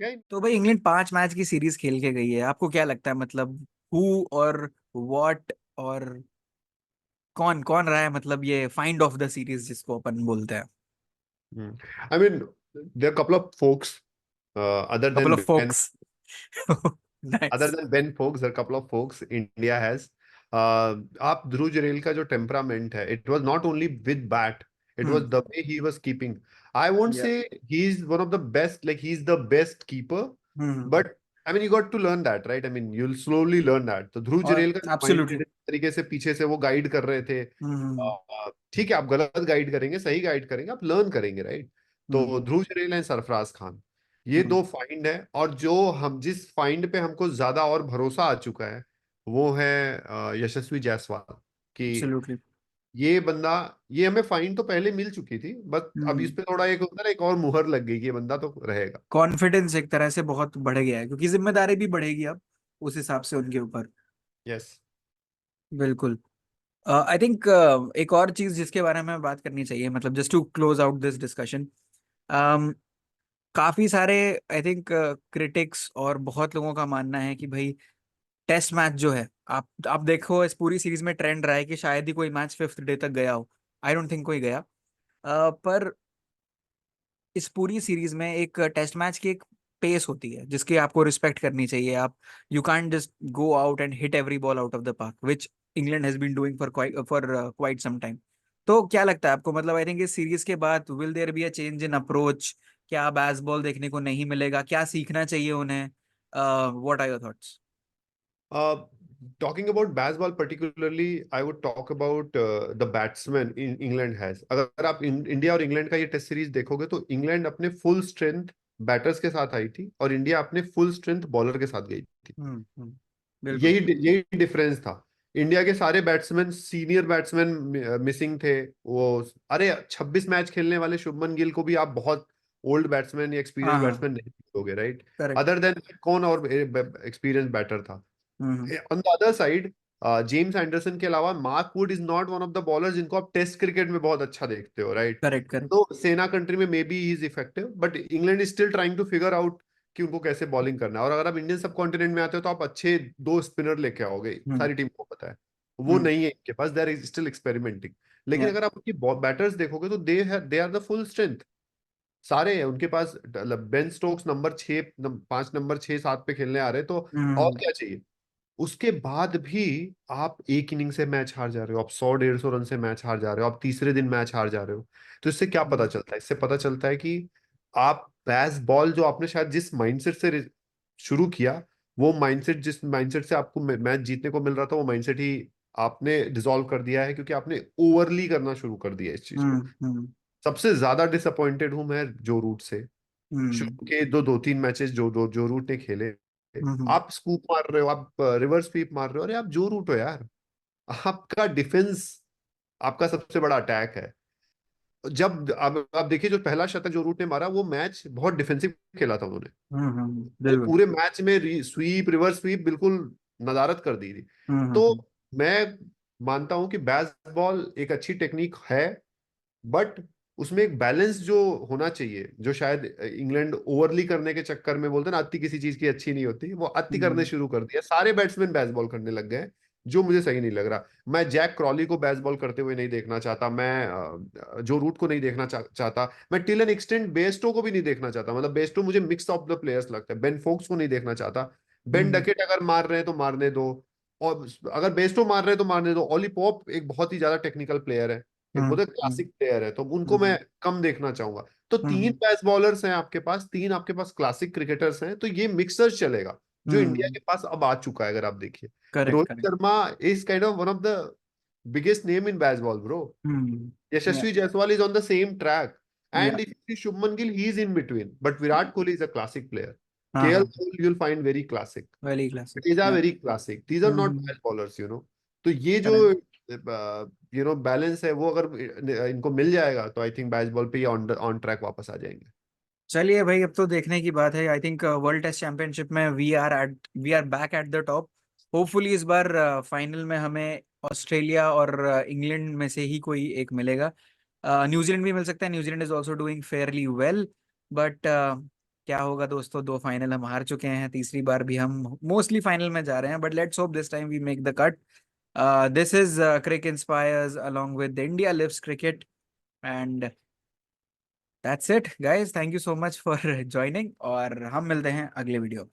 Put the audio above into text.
है। तो भाई इंग्लैंड 5 मैच की सीरीज खेल के गई है, आपको क्या लगता है मतलब हु और व्हाट और कौन कौन रहा है मतलब ये फाइंड ऑफ द सीरीज जिसको अपन बोलते हैं? I mean, there are a couple of folks other couple than of Ben, folks. other nice. than Ben Folks, there are a couple of folks India has. आप ध्रुव जुरेल का जो temperament है, it was not only with bat, it was hmm. the way he was keeping. I won't या। say he's one of the best, like he's the best keeper, hmm. but I mean you got to learn that, right? I mean you'll slowly learn that. तो ध्रुव और जुरेल का absolutely. Mind तरीके से पीछे से वो guide कर रहे थे। हम्म। ठीक है, आप गलत गाइड करेंगे, सही गाइड करेंगे, आप लर्न करेंगे, राइट? तो हम्म। ध्रुव जुरेल एंड सरफराज खान, ये हम्म। दो फाइंड है। और जो हम जिस फाइंड पे हमको ज्यादा और भरोसा आ चुका है वो है यशस्वी जायसवाल, कि एब्सोल्युटली। ये बंदा, ये हमें फाइंड तो पहले मिल चुकी थी, बस अब इस हम्म। पे थोड़ा एक होता है ना, एक और मुहर लग गई कि ये बंदा तो रहेगा। कॉन्फिडेंस एक तरह से बहुत बढ़ गया है क्योंकि जिम्मेदारी भी बढ़ेगी अब उस हिसाब से उनके ऊपर। यस। बिल्कुल। आई थिंक एक और चीज जिसके बारे में बात करनी चाहिए मतलब just to close out this discussion. काफी सारे आई थिंक क्रिटिक्स और बहुत लोगों का मानना है कि भाई टेस्ट मैच जो है, आप देखो इस पूरी सीरीज में ट्रेंड रहा है कि शायद ही कोई मैच 5th डे तक गया हो। आई डोंट थिंक कोई गया। पर इस पूरी सीरीज में एक टेस्ट मैच की एक पेस होती है जिसकी आपको रिस्पेक्ट करनी चाहिए। आप you can't just go out and hit every ball out of the park which England has been doing for quite some time. तो क्या लगता है आपको मतलब आई थिंक इस सीरीज के बाद will there be a change in approach? क्या बैस बॉल देखने को नहीं मिलेगा? क्या सीखना चाहिए उन्हें? What are your thoughts? Talking about baseball particularly, I would talk about the batsman in England has. अगर आप इंडिया और इंग्लैंड का ये टेस्ट सीरीज देखोगे तो इंग्लैंड अपने फुल स्ट्रेंथ बैटर्स के साथ आई थी और इंडिया अपने फुल स्ट्रेंथ बॉलर के साथ गई थी। बिल्कुल। यही डिफरेंस था। इंडिया के सारे बैट्समैन, सीनियर बैट्समैन मिसिंग थे। वो, अरे 26 मैच खेलने वाले शुभमन गिल को भी आप बहुत ओल्ड बैट्समैन या हाँ एक्सपीरियंस हाँ। बैट्समैन नहीं बोलोगे, राइट? करेक्ट। अदर देन कौन और एक्सपीरियंस बैटर था? Hmm. On the other side, James Anderson के अलावा Mark Wood is not one of the bowler जिनको आप टेस्ट क्रिकेट में बहुत अच्छा देखते हो, राइट? Correct correct. तो सेना कंट्री में may be he is effective, but England is still trying to figure out कि उनको कैसे बॉलिंग करना है। और अगर आप इंडियन सब कॉन्टिनेंट में आते हो तो आप अच्छे दो स्पिनर लेके आओगे, हम्म। सारी टीम को पता है। वो हम्म। नहीं है इनके पास, दे आर स्टिल एक्सपेरिमेंटिंग। लेकिन या। अगर आप उनकी बैटर्स देखोगे तो they are the full strength, सारे हैं उनके पास। बेन स्टोक्स नंबर 5, नंबर 6, 7 पे खेलने आ रहे हैं, तो और हम्म। क्या चाहिए? उसके बाद भी आप एक इनिंग से मैच हार जा रहे हो, आप 100-150 रन से मैच हार जा रहे हो, आप तीसरे दिन मैच हार जा रहे हो। तो इससे क्या पता चलता है? इससे पता चलता है कि आप बैस बॉल जो आपने शायद जिस माइंडसेट से शुरू किया, वो माइंडसेट, जिस माइंडसेट से आपको मैच जीतने को मिल रहा था, वो माइंडसेट ही आपने डिसॉल्व कर दिया है, क्योंकि आपने ओवरली करना शुरू कर दिया इस चीज को। हम्म। सबसे ज्यादा डिसअपॉइंटेड हूं मैं जो रूट से। हम्म। शुरू के दो दो तीन मैचेस जो रूट ने खेले, हम्म। आप स्कूप मार रहे हो, आप रिवर्स स्वीप मार रहे हो, अरे आप जो रूट हो यार। आपका डिफेंस आपका सबसे बड़ा अटैक है। जब अब आप देखिए, जो पहला शतक जो रूट ने मारा, वो मैच बहुत डिफेंसिव खेला था उन्होंने। वो बिल्कुल। पूरे मैच में स्वीप, रिवर्स स्वीप बिल्कुल नदारत कर दी थी। तो हम्म। मैं मानता हूं कि बेसबॉल एक अच्छी टेक्निक है, बट उसमें एक बैलेंस जो होना चाहिए, जो शायद इंग्लैंड ओवरली करने के चक्कर में, बोलते हैं ना, अति किसी चीज की अच्छी नहीं होती, वो अति करने हम्म। शुरू कर दिया। सारे बैट्समैन बेसबॉल करने लग गए, जो मुझे सही नहीं लग रहा। मैं जैक क्रॉली को बेसबॉल करते हुए नहीं देखना चाहता, मैं जो रूट को नहीं देखना चाहता, मैं टिल एन एक्सटेंट बेस्टो को भी नहीं देखना चाहता। मतलब बेस्टो मुझे मिक्स ऑफ द प्लेयर्स लगता है। बेन फोक्स को नहीं देखना चाहता। बेन हम्म। डकेट अगर मार रहे हैं तो मारने दो, और अगर बेस्टो मार रहे हैं तो मारने दो। ऑली पॉप एक बहुत ही ज्यादा टेक्निकल प्लेयर है, एक हम्म। बहुत क्लासिक प्लेयर है, तो उनको मैं हम्म। कम देखना चाहूंगा। तो तीन हम्म। पेस बॉलर्स हैं आपके पास, तीन आपके पास क्लासिक क्रिकेटर्स हैं, तो ये मिक्सर चलेगा जो इंडिया हम्म। के पास अब आ चुका है। अगर आप देखिए, correct Rohit correct. Sharma is kind of one of the biggest name in baseball, bro. Yeah. Yashasvi Jaiswal is on the same track, yeah. And if you Shubman Gill, he is in between, but Virat Kohli is a classic player. हाँ KL हाँ। Rahul you'll find very classic. Very classic. These are या। very classic. These are not bad bowlers, you know. तो ये जो correct. Balance है, वो अगर इनको मिल जाएगा तो आई थिंक बेसबॉल पे ये ऑन ऑन ट्रैक वापस आ जाएंगे। चलिए भाई अब तो देखने की बात है। I think World Test Championship में we are back at the top. Hopefully इस बार फाइनल में हमें ऑस्ट्रेलिया और इंग्लैंड में से ही कोई एक मिलेगा। न्यूजीलैंड भी मिल सकता है। New Zealand is also doing fairly well. But क्या होगा दोस्तों, 2 फाइनल हम हार चुके हैं, तीसरी बार भी हम मोस्टली फाइनल में जा रहे हैं, but let's hope this time we make the cut. This is Cric Inspires along with India Lives Cricket, and that's it guys, thank you so much for joining, और हम मिलते हैं अगले वीडियो।